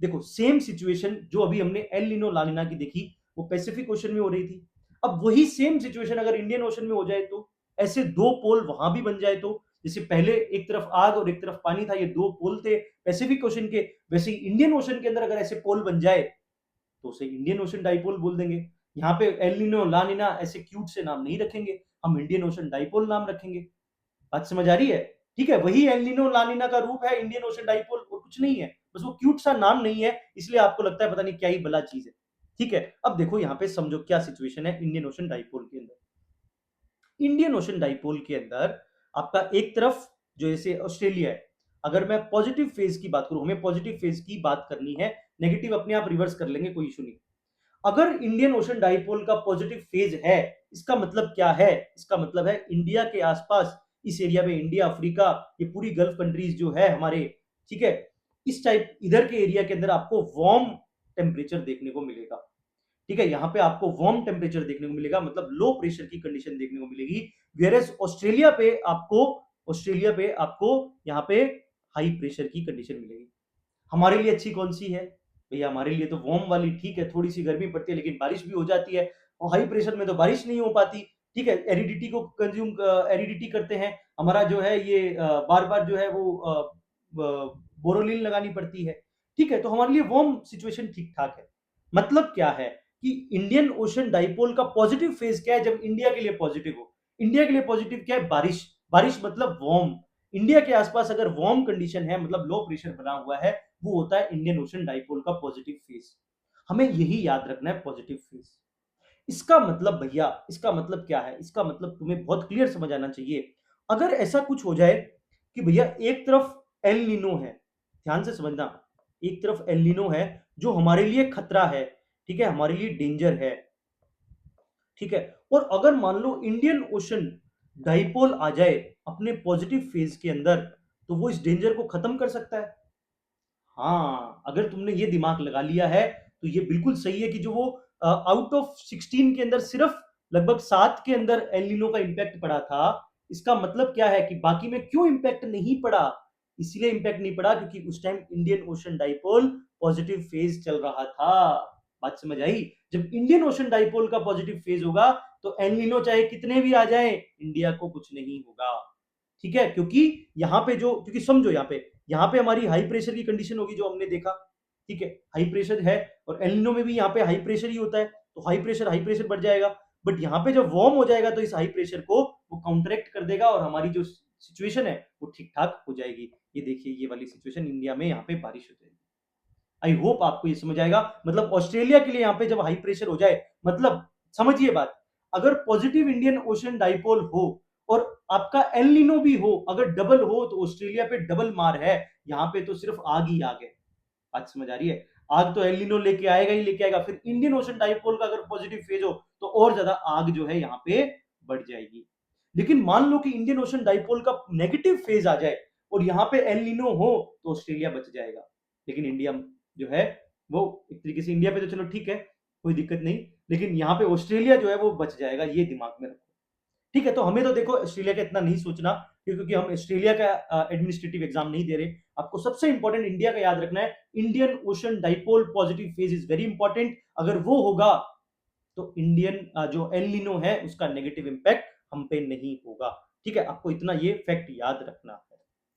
देखो सेम सिचुएशन जो अभी हमने एल नीनो ला नीना की देखी वो पैसिफिक ओशन में हो रही थी। अब वही सेम सिचुएशन अगर इंडियन ओशन में हो जाए तो ऐसे दो पोल वहां भी बन जाए तो, जैसे पहले एक तरफ आग और एक तरफ पानी था, ये दो पोल थे पैसिफिक ओशन के, वैसे इंडियन ओशन के अंदर अगर ऐसे पोल बन जाए तो उसे इंडियन ओशन डाइपोल बोल देंगे। यहाँ पे एल नीनो ला नीना ऐसे क्यूट से नाम नहीं रखेंगे, हम इंडियन ओशन डाइपोल नाम रखेंगे। बात समझ आ रही है? ठीक है, वही एल नीनो ला नीना का रूप है इंडियन ओशन डाइपोल, और कुछ नहीं है, बस वो क्यूट सा नाम नहीं है इसलिए आपको लगता है पता नहीं क्या ही भला चीज है। ठीक है, अब देखो यहाँ पे समझो क्या सिचुएशन है इंडियन ओशन डाइपोल के अंदर। इंडियन ओशन डाइपोल के अंदर आपका एक तरफ जो जैसे ऑस्ट्रेलिया है, अगर मैं पॉजिटिव फेज की बात करूं, हमें पॉजिटिव फेज की बात करनी है, नेगेटिव अपने आप रिवर्स कर लेंगे, कोई इशू नहीं। अगर इंडियन ओशन डाइपोल का पॉजिटिव फेज है, इसका मतलब क्या है? इसका मतलब है इंडिया के आसपास इस एरिया में, इंडिया अफ्रीका ये पूरी गल्फ कंट्रीज जो है हमारे, ठीक है, इस टाइप इधर के एरिया के अंदर आपको वार्म टेम्परेचर देखने को मिलेगा। ठीक है, यहाँ पे आपको वार्म टेम्परेचर देखने को मिलेगा, मतलब लो प्रेशर की कंडीशन देखने को मिलेगी। वेयरएज ऑस्ट्रेलिया पे आपको यहाँ पे हाई प्रेशर की कंडीशन मिलेगी। हमारे लिए अच्छी कौन सी है भैया? हमारे लिए तो वार्म वाली ठीक है, थोड़ी सी गर्मी पड़ती है लेकिन बारिश भी हो जाती है, और हाई प्रेशर में तो बारिश नहीं हो पाती। ठीक है, एरिडिटी को कंज्यूम एरिडिटी करते हैं, हमारा जो है ये बार बार जो है वो बोरोलिन लगानी पड़ती है। ठीक है, तो हमारे लिए वार्म सिचुएशन ठीक ठाक है। मतलब क्या है कि इंडियन ओशन डाइपोल का पॉजिटिव फेज क्या है जब इंडिया के लिए पॉजिटिव हो? इंडिया के लिए पॉजिटिव क्या है? बारिश। बारिश मतलब वार्म। इंडिया के आसपास अगर वार्म कंडीशन है मतलब लो प्रेशर बना हुआ है, वो होता है इंडियन ओशन डाइपोल का पॉजिटिव फेज। हमें यही याद रखना है, पॉजिटिव फेज। इसका मतलब भैया, इसका मतलब क्या है? इसका मतलब तुम्हें बहुत क्लियर समझ आना चाहिए। अगर ऐसा कुछ हो जाए कि भैया एक तरफ एल नीनो है, ध्यान से समझना, एक तरफ एल नीनो है जो हमारे लिए खतरा है, ठीक है, हमारे लिए डेंजर है, ठीक है, और अगर मान लो इंडियन ओशन डाइपोल आ जाए अपने पॉजिटिव फेज के अंदर, तो वो इस डेंजर को खत्म कर सकता है। हाँ, अगर तुमने ये दिमाग लगा लिया है तो ये बिल्कुल सही है कि जो वो आउट ऑफ 16 के अंदर सिर्फ लगभग 7 के अंदर एल नीनो का इंपैक्ट पड़ा था। इसका मतलब क्या है कि बाकी में क्यों इंपैक्ट नहीं पड़ा? इसलिए इंपैक्ट नहीं पड़ा क्योंकि उस time Indian ocean dipole positive phase चल रहा था। बात समझ आई? जब इंडियन ओशन डाइपोल का पॉजिटिव फेज होगा तो एल नीनो चाहे कितने भी आ जाए इंडिया को कुछ नहीं होगा। ठीक है, क्योंकि यहाँ पे जो, क्योंकि समझो यहाँ पे हमारी हाई प्रेशर की कंडीशन होगी जो हमने देखा, ठीक है, हाई प्रेशर है, और एलिनो में भी यहाँ पे हाई प्रेशर ही होता है, तो हाई प्रेशर बढ़ जाएगा। बट यहाँ पे जब वार्म हो जाएगा तो इस हाई प्रेशर को वो काउंटरैक्ट कर देगा और हमारी जो सिचुएशन है वो ठीक ठाक हो जाएगी। ये देखिए ये वाली सिचुएशन, इंडिया में यहाँ पे बारिश हो जाएगी। आई होप आपको ये समझ आएगा। मतलब ऑस्ट्रेलिया के लिए यहाँ पे जब हाई प्रेशर हो जाए, मतलब समझिए बात, अगर पॉजिटिव इंडियन ओशन डाइपोल हो और आपका एल नीनो भी हो, अगर डबल हो तो ऑस्ट्रेलिया पे डबल मार है। यहाँ पे तो सिर्फ आग ही आग है। बात समझ आ रही है? आग तो एल नीनो लेके आएगा ही लेके आएगा, फिर इंडियन ओशन डाइपोल का अगर पॉजिटिव फेज हो तो और ज्यादा आग जो है यहाँ पे बढ़ जाएगी। लेकिन मान लो कि इंडियन ओशन डाइपोल का नेगेटिव फेज आ जाए और यहाँ पे एल नीनो हो तो ऑस्ट्रेलिया बच जाएगा। लेकिन इंडिया जो है वो एक तरीके से, इंडिया पे तो चलो ठीक है कोई दिक्कत नहीं, लेकिन यहाँ पे ऑस्ट्रेलिया जो है वो बच जाएगा, ये दिमाग में रखो। ठीक है, तो हमें तो देखो ऑस्ट्रेलिया का इतना नहीं सोचना, क्योंकि हम ऑस्ट्रेलिया का एडमिनिस्ट्रेटिव एग्जाम नहीं दे रहे। आपको सबसे इंपॉर्टेंट इंडिया का याद रखना है, Indian ocean dipole positive phase is very important. अगर वो होगा तो इंडियन जो एल नीनो है उसका नेगेटिव इंपैक्ट हम पे नहीं होगा। ठीक है, आपको इतना ये फैक्ट याद रखना है।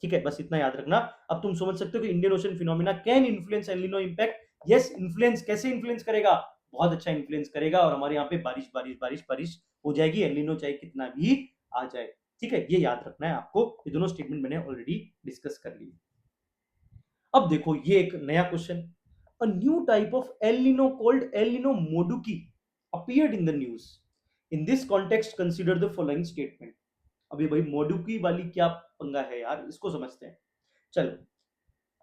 ठीक है, बस इतना याद रखना। अब तुम समझ सकते हो कि Indian ocean phenomena can influence El Nino impact. Yes, influence कैसे इन्फ्लुएंस करेगा? बहुत अच्छा इन्फ्लुएंस करेगा और हमारे यहाँ पे बारिश बारिश बारिश बारिश हो जाएगी, एल नीनो चाहे कितना भी आ जाए। ठीक है, ये याद रखना है आपको। ये दोनों स्टेटमेंट मैंने ऑलरेडी डिस्कस कर ली। अब देखो ये एक नया question, a new type of El Nino called El Nino Moduki appeared in the news. In this context, consider the following statement. अभी भाई मोडुकी वाली क्या पंगा है यार, इसको समझते हैं। चलो,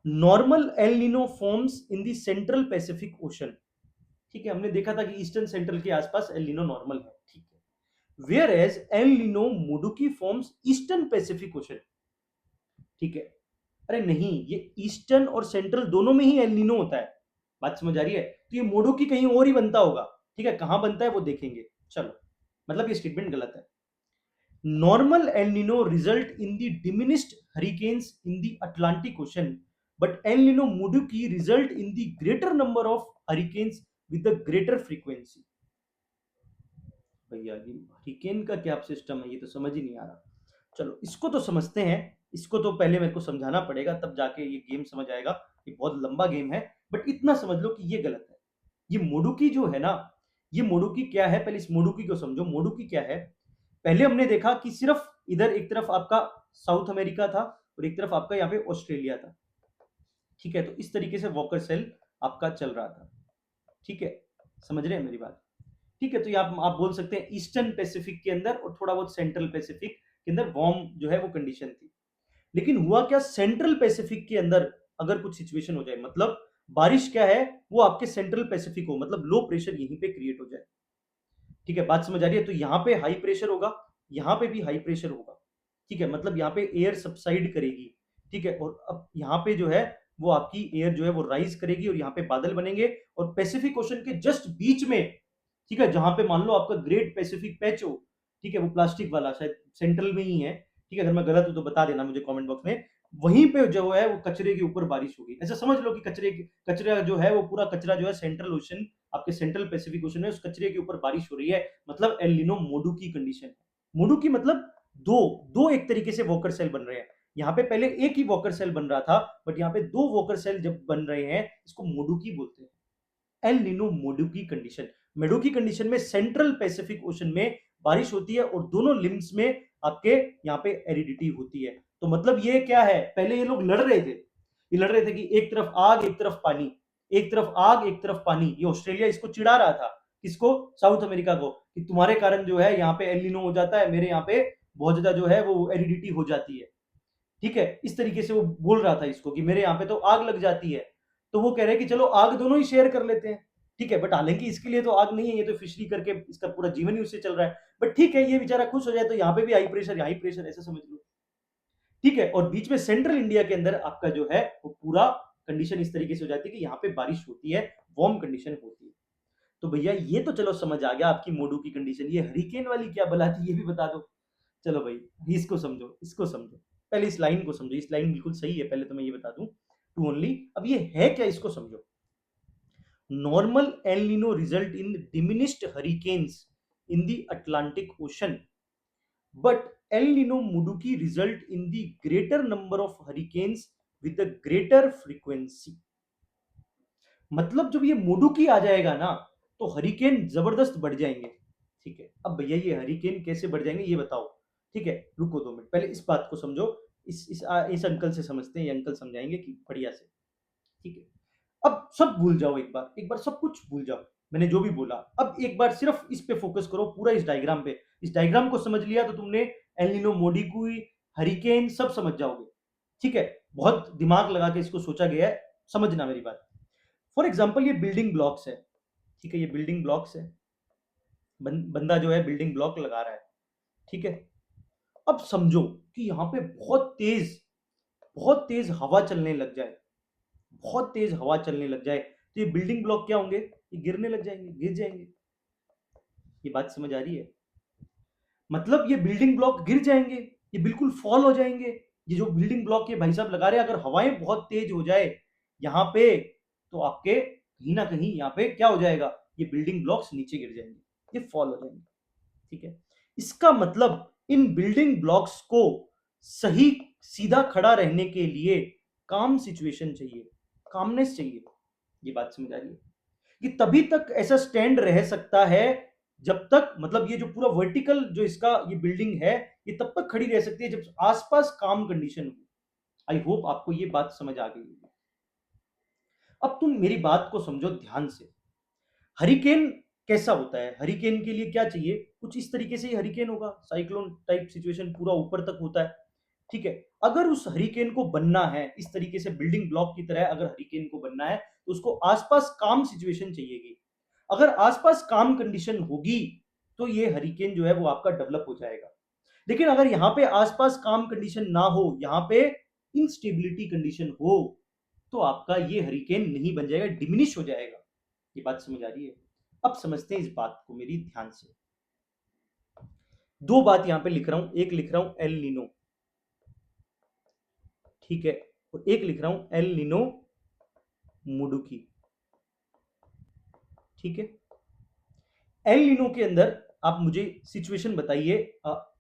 normal El Nino forms in the central Pacific ocean. ठीक है, हमने देखा था कि ईस्टर्न सेंट्रल के आसपास एल नीनो नॉर्मल है। ठीक है, whereas El Nino Modoki forms eastern Pacific ocean. ठीक है, अरे नहीं, ये ईस्टर्न और सेंट्रल दोनों में ही एल नीनो होता है। बात समझ आ रही है? तो ये मोडुकी कहीं और ही बनता होगा। ठीक है, कहां बनता है वो देखेंगे। चलो, मतलब ये स्टेटमेंट गलत है। Normal El Nino result in the diminished hurricanes in the Atlantic ocean, but El Nino Modoki result in the greater number of hurricanes with the greater frequency. भैया ये हरिकेन का क्या सिस्टम है, ये तो समझ ही नहीं आ रहा। चलो इसको तो समझते हैं। इसको तो पहले मेरे को समझाना पड़ेगा, तब जाके ये गेम समझ आएगा। ये बहुत लंबा गेम है, बट इतना समझ लो कि ये गलत है। ये मोडुकी जो है ना, ये मोडुकी क्या है, पहले इस मोडुकी को समझो। मोडुकी क्या है? पहले हमने देखा कि सिर्फ इधर एक तरफ आपका साउथ अमेरिका था और एक तरफ आपका यहाँ पे ऑस्ट्रेलिया था। ठीक है, तो इस तरीके से वॉकर सेल आपका चल रहा था। ठीक है, समझ रहे हैं मेरी बात? ठीक है, तो ये आप बोल सकते हैं ईस्टर्न पैसिफिक के अंदर और थोड़ा बहुत सेंट्रल पैसिफिक के अंदर वार्म जो है वो कंडीशन थी। लेकिन हुआ क्या, सेंट्रल पैसिफिक के अंदर अगर कुछ सिचुएशन हो जाए, मतलब बारिश क्या है, वो आपके सेंट्रल पैसिफिक हो, मतलब लो प्रेशर यहीं पे क्रिएट हो जाए। ठीक है, बात समझ आ रही है? तो यहाँ पे हाई प्रेशर होगा, यहाँ पे भी हाई प्रेशर होगा। ठीक है, मतलब यहाँ पे एयर सबसाइड करेगी। ठीक है, और अब यहाँ पे जो है वो आपकी एयर जो है वो राइज करेगी और यहाँ पे बादल बनेंगे और पैसिफिक ओशन के जस्ट बीच में, ठीक है, जहां पे मान लो आपका ग्रेट पैसिफिक पैच हो, ठीक है, वो प्लास्टिक वाला शायद सेंट्रल में ही है। ठीक है, अगर मैं गलत हूं तो बता देना मुझे कमेंट बॉक्स में। वहीं पे जो है वो कचरे के ऊपर बारिश होगी। ऐसा समझ लो कि कचरा जो है वो पूरा कचरा जो है सेंट्रल ओशन, आपके सेंट्रल पैसिफिक ओशन में उस कचरे के ऊपर बारिश हो रही है, मतलब एल नीनो मोडू की कंडीशन है। मोडू की मतलब दो दो एक तरीके से वॉकर सेल बन रहे हैं। यहाँ पे पहले एक ही वॉकर सेल बन रहा था, बट यहाँ पे दो वॉकर सेल जब बन रहे हैं, इसको मोडू की बोलते हैं। एल नीनो मोडू की कंडीशन, मेडो की कंडीशन में सेंट्रल पैसिफिक ओशन में बारिश होती है और दोनों लिम्स में आपके यहाँ पे एरिडिटी होती है। तो मतलब ये क्या है, पहले ये लोग लड़ रहे थे, ये लड़ रहे थे कि एक तरफ आग एक तरफ पानी, एक तरफ आग एक तरफ पानी। ये ऑस्ट्रेलिया इसको चिढ़ा रहा था, किसको? साउथ अमेरिका को, कि तुम्हारे कारण जो है यहाँ पे एल नीनो हो जाता है, मेरे यहाँ पे बहुत ज्यादा जो है वो एरिडिटी हो जाती है। ठीक है, इस तरीके से वो बोल रहा था इसको कि मेरे यहाँ पे तो आग लग जाती है। तो वो कह रहे हैं कि चलो आग दोनों ही शेयर कर लेते हैं। ठीक है, बट हालांकि इसके लिए तो आग नहीं है, ये तो फिशरी करके इसका पूरा जीवन ही उससे चल रहा है। बट ठीक है, ये बेचारा खुश हो जाए तो यहाँ पे भी हाई प्रेशर ऐसा समझ लो। ठीक है, और बीच में सेंट्रल इंडिया के अंदर आपका जो है वो पूरा कंडीशन इस तरीके से हो जाती है कि यहाँ पे बारिश होती है, वार्म कंडीशन होती है। तो भैया ये तो चलो समझ आ गया आपकी मोडू की कंडीशन। ये हरिकेन वाली क्या बला थी, ये भी बता दो। चलो भाई इसको समझो, इसको समझो। पहले इस लाइन को समझो, इस लाइन बिल्कुल सही है, पहले तो मैं ये बता दूं टू ओनली। अब ये है क्या, इसको समझो। Normal El Nino result in diminished hurricanes in the Atlantic ocean, but El Nino Modoki result in the greater number of hurricanes with the greater frequency. मतलब जब ये मुडुकी आ जाएगा ना, तो हरिकेन जबरदस्त बढ़ जाएंगे। ठीक है, अब भैया ये हरिकेन कैसे बढ़ जाएंगे ये बताओ। ठीक है, रुको 2 मिनट, पहले इस बात को समझो। इस अंकल से समझते हैं, ये अंकल समझाएंगे कि बढ़िया से। ठीक है, अब सब भूल जाओ, एक बार सब कुछ भूल जाओ, मैंने जो भी बोला। अब एक बार सिर्फ इस पे फोकस करो, पूरा इस डायग्राम पे। इस डायग्राम को समझ लिया तो तुमने एल नीनो, मोडिकुई, हरिकेन सब समझ जाओगे। ठीक है, बहुत दिमाग लगा के इसको सोचा गया है, समझना मेरी बात। फॉर एग्जाम्पल ये बिल्डिंग ब्लॉक्स है। ठीक है, ये बिल्डिंग ब्लॉक्स है। बंदा जो है बिल्डिंग ब्लॉक लगा रहा है। ठीक है, अब समझो कि यहाँ पे बहुत तेज हवा चलने लग जाए, बहुत तेज हवा चलने लग जाए, तो ये बिल्डिंग ब्लॉक क्या होंगे, ये गिरने लग जाएंगे, गिर जाएंगे। ये बात समझ आ रही है? मतलब ये बिल्डिंग ब्लॉक गिर जाएंगे, ये बिल्कुल फॉल हो जाएंगे। ये जो बिल्डिंग ब्लॉक ये भाई साहब लगा रहे हैं, अगर हवाएं बहुत तेज हो जाए यहाँ पे, तो आपके कहीं ना कहीं यहाँ पे क्या हो जाएगा, ये बिल्डिंग ब्लॉक्स नीचे गिर जाएंगे, ये फॉल हो जाएंगे। ठीक है, इसका मतलब इन बिल्डिंग ब्लॉक्स को सही सीधा खड़ा रहने के लिए काम सिचुएशन चाहिए, कामनेस चाहिए। ये बात समझ आ रही है? ये तभी तक ऐसा स्टैंड रह सकता है जब तक, मतलब ये जो पूरा वर्टिकल जो इसका ये बिल्डिंग है, ये तब तक खड़ी रह सकती है जब आसपास काम कंडीशन हो। आई होप आपको ये बात समझ आ गई होगी। अब तुम मेरी बात को समझो ध्यान से। हरिकेन कैसा होता है, हरिकेन के लिए क्या चाहिए, कुछ इस तरीके से ही हरिकेन होगा, साइक्लोन टाइप सिचुएशन पूरा ऊपर तक होता है। ठीक है, अगर उस हरिकेन को बनना है इस तरीके से बिल्डिंग ब्लॉक की तरह, अगर हरिकेन को बनना है तो उसको आसपास काम सिचुएशन चाहिएगी। अगर आसपास काम कंडीशन होगी तो ये हरिकेन जो है वो आपका डेवलप हो जाएगा। लेकिन अगर यहाँ पे आसपास काम कंडीशन ना हो, यहाँ पे इनस्टेबिलिटी कंडीशन हो, तो आपका ये हरिकेन नहीं बन जाएगा, डिमिनिश हो जाएगा। ये बात समझ आ रही है? अब समझते हैं इस बात को मेरी ध्यान से। दो बात यहां पे लिख रहा हूं, एक लिख रहा हूं एल नीनो, ठीक है, और एक लिख रहा हूं एल नीनो मुडुकी। ठीक है, एल नीनो के अंदर आप मुझे सिचुएशन बताइए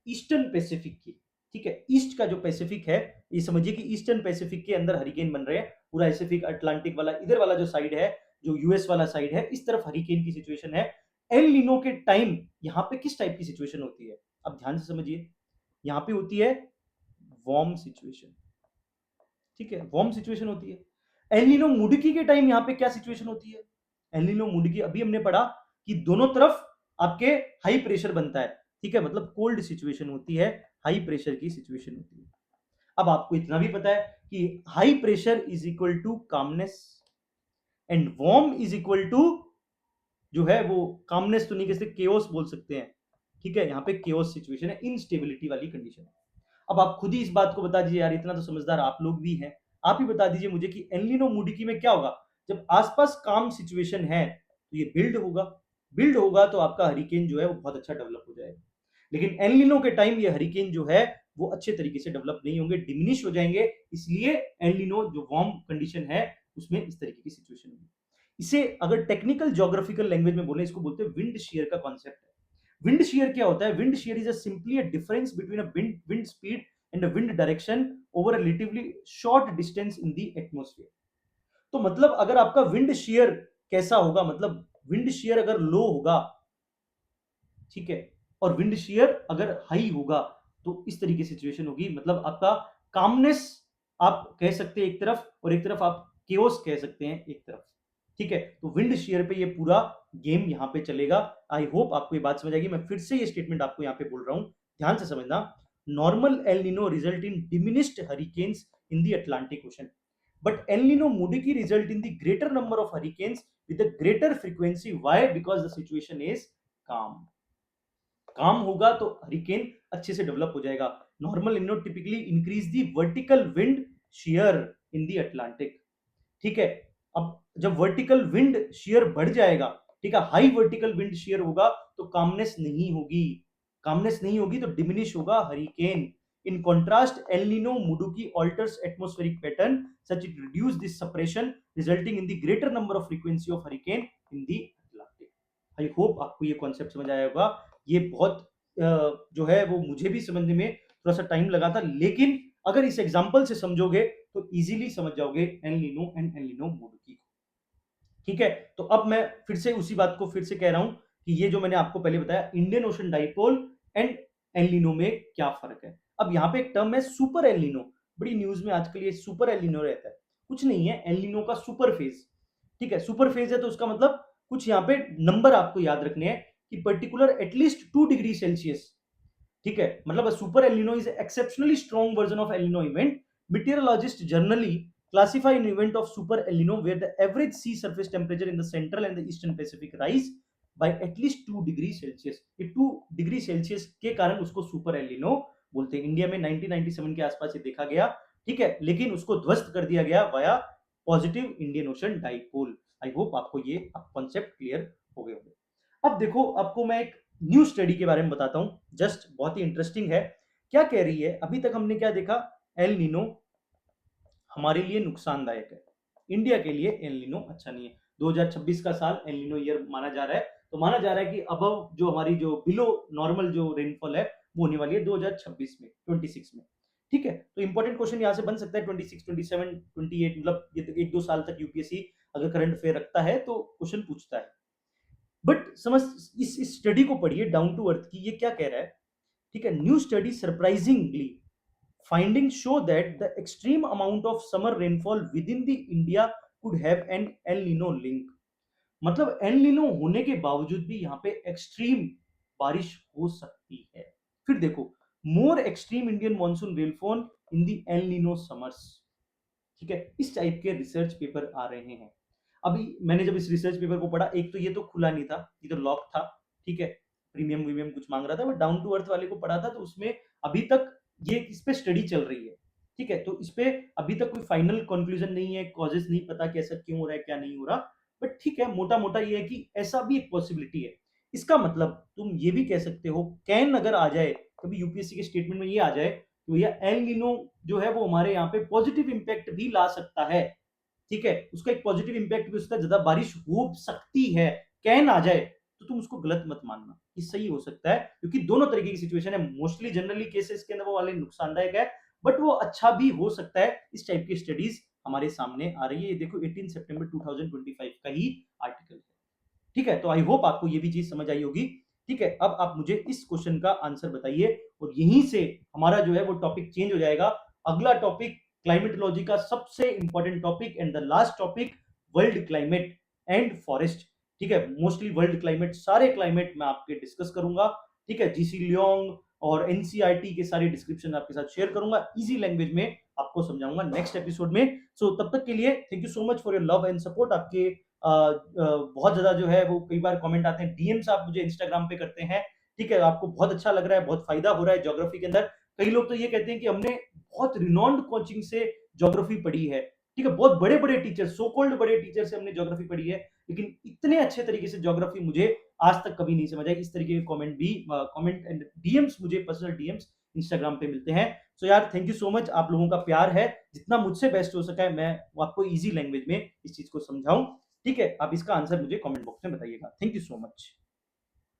ईस्टर्न पैसिफिक की। ठीक है, ईस्ट का जो पैसिफिक है, ये समझिए कि ईस्टर्न पैसिफिक के अंदर हरिकेन बन रहे हैं। पूरा पैसिफिक अटलांटिक वाला इधर वाला जो साइड है, जो यूएस वाला साइड है, इस तरफ हरिकेन की सिचुएशन है। एल नीनो के टाइम यहां पे किस टाइप की सिचुएशन होती है, अब ध्यान से समझिए। यहां पे होती है वार्म सिचुएशन। ठीक है, वार्म सिचुएशन होती है। एल नीनो मुडकी के टाइम यहां पे क्या सिचुएशन होती है, एल नीनो मुडकी अभी हमने पढ़ा कि दोनों तरफ आपके हाई प्रेशर बनता है। ठीक है, मतलब कोल्ड सिचुएशन होती है, हाई प्रेशर की सिचुएशन होती है। अब आपको इतना भी पता है कि high pressure is equal to calmness and warm is equal to जो है वो कामनेस तो नहीं कह सकते, केओस बोल सकते हैं। ठीक है, यहाँ पे केओस सिचुएशन है, इनस्टेबिलिटी वाली कंडीशन है। अब आप खुद ही इस बात को बता दीजिए यार, इतना तो समझदार आप लोग भी हैं। आप ही बता दीजिए मुझे कि एल नीनो मुडकी में क्या होगा, जब आसपास काम सिचुएशन है तो ये बिल्ड होगा, बिल्ड होगा तो आपका हरिकेन जो है वो बहुत अच्छा डेवलप हो जाएगा। लेकिन एल नीनो के टाइम ये हरिकेन जो है वो अच्छे तरीके से डेवलप नहीं होंगे, डिमिनिश हो जाएंगे। इसलिए एल नीनो जो वार्म कंडीशन है उसमें इस तरीके की सिचुएशन होगी। इसे अगर टेक्निकल ज्योग्राफिकल लैंग्वेज में बोले, इसको बोलते हैं विंड शेयर का कॉन्सेप्ट है। विंड शेयर क्या होता है, wind shear is simply a difference between a wind speed and a wind direction over a relatively short distance in the atmosphere. तो मतलब अगर आपका विंड शेयर कैसा होगा, मतलब विंड शेयर अगर लो होगा, ठीक है, और विंड शेयर अगर हाई होगा, तो इस तरीके की सिचुएशन होगी। मतलब आपका कामनेस आप कह सकते हैं एक तरफ, और एक तरफ आप केओस कह सकते हैं एक तरफ। ठीक है, तो विंड शेयर पे ये पूरा गेम यहां पे चलेगा। आई होप आपको ये बात समझ आएगी। मैं फिर से ये स्टेटमेंट आपको यहां पे बोल रहा हूं, ध्यान से समझना। Normal El Nino result in diminished hurricanes in the Atlantic ocean, but El Nino Mudiki result in the greater number of hurricanes with a greater frequency. Why? Because the situation is calm. काम होगा तो हरिकेन अच्छे से डेवलप हो जाएगा। Normal Eno typically increase the vertical wind share in the Atlantic. ठीक है, अब जब वर्टिकल विंड शेयर बढ़ जाएगा, ठीक है, हाई वर्टिकल विंड शेयर होगा तो कामनेस नहीं होगी, कामनेस नहीं होगी तो डिमिनिश होगा hurricane. In contrast El Nino Modoki alters atmospheric pattern such it reduce this suppression resulting in the greater number of frequency of hurricane in the Atlantic. I hope आपको ये कॉन्सेप्ट समझ आया होगा। ये बहुत जो है वो मुझे भी समझने में थोड़ा सा टाइम लगा था, लेकिन अगर इस एग्जाम्पल से समझोगे तो इजीली समझ जाओगे El Nino and El Nino Modoki को। ठीक है, तो अब मैं फिर से उसी बात को फिर से कह रहा हूं कि ये जो मैंने आपको पहले बताया, Indian ocean dipole and El Nino में क्या फर्क है। अब यहाँ पे एक टर्म है सुपर एल नीनो, बड़ी न्यूज में आजकल ये सुपर एल नीनो रहता है। कुछ नहीं है, एल नीनो का सुपर फेज। ठीक है, सुपर फेज है तो उसका मतलब कुछ यहाँ पे नंबर आपको याद रखने हैं कि पर्टिकुलर एटलीस्ट 2 डिग्री सेल्सियस। ठीक है, मतलब super एलिनो is exceptionally strong version of एलिनो event. Meteorologists generally classify an event of super El Nino where the average sea surface temperature in the central and the eastern Pacific rise by at least 2 degree Celsius. ये 2 डिग्री सेल्सियस के कारण उसको सुपर एल नीनो बोलते हैं। इंडिया में 1997 के आसपास ये देखा गया। ठीक है, लेकिन उसको ध्वस्त कर दिया गया via positive Indian ocean dipole. I hope आपको ये कॉन्सेप्ट क्लियर हो गए होंगे। अब देखो, आपको मैं एक न्यू स्टडी के बारे में बताता हूं, जस्ट बहुत ही इंटरेस्टिंग है। क्या कह रही है, अभी तक हमने क्या देखा, एल नीनो हमारे लिए नुकसानदायक है, इंडिया के लिए एल नीनो अच्छा नहीं है। 2026 का साल एल नीनो ईयर माना जा रहा है, तो माना जा रहा है कि अब जो हमारी जो बिलो नॉर्मल जो रेनफॉल है वो होने वाली है 2026 में, 26 में। ठीक है, तो इंपॉर्टेंट क्वेश्चन यहां से बन सकता है 26, 27, 28, मतलब ये तो 1-2 साल तक यूपीएससी अगर करंट अफेयर रखता है तो क्वेश्चन पूछता है। बट समझ, इस स्टडी को पढ़िए डाउन टू अर्थ की, ये क्या कह रहा है। ठीक है, new study surprisingly findings show that the extreme amount of summer rainfall within the India could have an El Nino link। मतलब एल नीनो होने के बावजूद भी यहाँ पे एक्सट्रीम बारिश हो सकती है। फिर देखो, मोर extreme Indian monsoon rainfall in the El Nino summers. ठीक है, इस टाइप के रिसर्च पेपर आ रहे हैं। अभी मैंने जब इस रिसर्च पेपर को पढ़ा, एक तो ये तो खुला नहीं था, ये तो लॉक था। ठीक है, प्रीमियम वीमियम कुछ मांग रहा था, बट डाउन टू अर्थ वाले को पढ़ा था तो उसमें अभी तक ये इस पे स्टडी चल रही है। ठीक है, तो इस पे अभी तक कोई फाइनल कंक्लूजन नहीं है, कॉजेस नहीं पता कि ऐसा क्यों हो रहा है क्या नहीं हो रहा। बट ठीक है, मोटा मोटा ये है कि ऐसा भी एक पॉसिबिलिटी है। इसका मतलब तुम ये भी कह सकते हो, कैन अगर आ जाए कभी यूपीएससी के स्टेटमेंट में ये आ जाए तो भैया एल नीनो जो है वो हमारे यहाँ पे पॉजिटिव इंपैक्ट भी ला सकता है। ठीक है, उसका एक पॉजिटिव इंपैक्ट भी हो सकता है, ज्यादा बारिश हो सकती है, कैन आ जाए, तो तुम उसको गलत मत मानना, ये सही हो सकता है, क्योंकि दोनों तरीके की सिचुएशन है। मोस्टली जनरली केसेस के अंदर वो वाले नुकसानदायक है, बट वो अच्छा भी हो सकता है। इस टाइप की स्टडीज हमारे सामने आ रही है। ये देखो 18 सितंबर 2025 का ही आर्टिकल है। ठीक है, तो आई होप आपको ये भी चीज समझ आई होगी। ठीक है, अब आप मुझे इस क्वेश्चन का आंसर बताइए, और यहीं से हमारा जो है वो टॉपिक चेंज हो जाएगा। अगला टॉपिक क्लाइमेटोलॉजी का सबसे important topic and the last topic, world climate and forest. ठीक है, मोस्टली वर्ल्ड क्लाइमेट, सारे क्लाइमेट मैं आपके डिस्कस करूंगा। ठीक है, जीसी लियोंग और एनसीईआरटी के सारे डिस्क्रिप्शन आपके साथ शेयर करूंगा, इजी लैंग्वेज में आपको समझाऊंगा नेक्स्ट एपिसोड में। सो तब तक के लिए thank you so much for your love and support. आपके बहुत ज्यादा जो है वो कई बार कमेंट आते हैं, डीएम्स आप मुझे इंस्टाग्राम पे करते हैं। ठीक है, आपको बहुत अच्छा लग रहा है, बहुत फायदा हो रहा है ज्योग्राफी के अंदर। कई लोग तो ये कहते हैं कि हमने बहुत रिनॉन्ड कोचिंग से ज्योग्राफी पढ़ी है। ठीक है, बहुत बड़े बड़े टीचर, सो कॉल्ड बड़े टीचर से हमने ज्योग्राफी पढ़ी है, लेकिन इतने अच्छे तरीके से ज्योग्राफी मुझे आज तक कभी नहीं समझ आई। इस तरीके के कमेंट भी, कमेंट एंड डीएम्स, मुझे पर्सनल डीएम्स इंस्टाग्राम पे मिलते हैं। सो यार थैंक यू सो मच, आप लोगों का प्यार है, जितना मुझसे बेस्ट हो सका है मैं आपको इजी लैंग्वेज में इस चीज को समझाऊं। ठीक है, आप इसका आंसर मुझे कमेंट बॉक्स में बताइएगा। Thank you so much.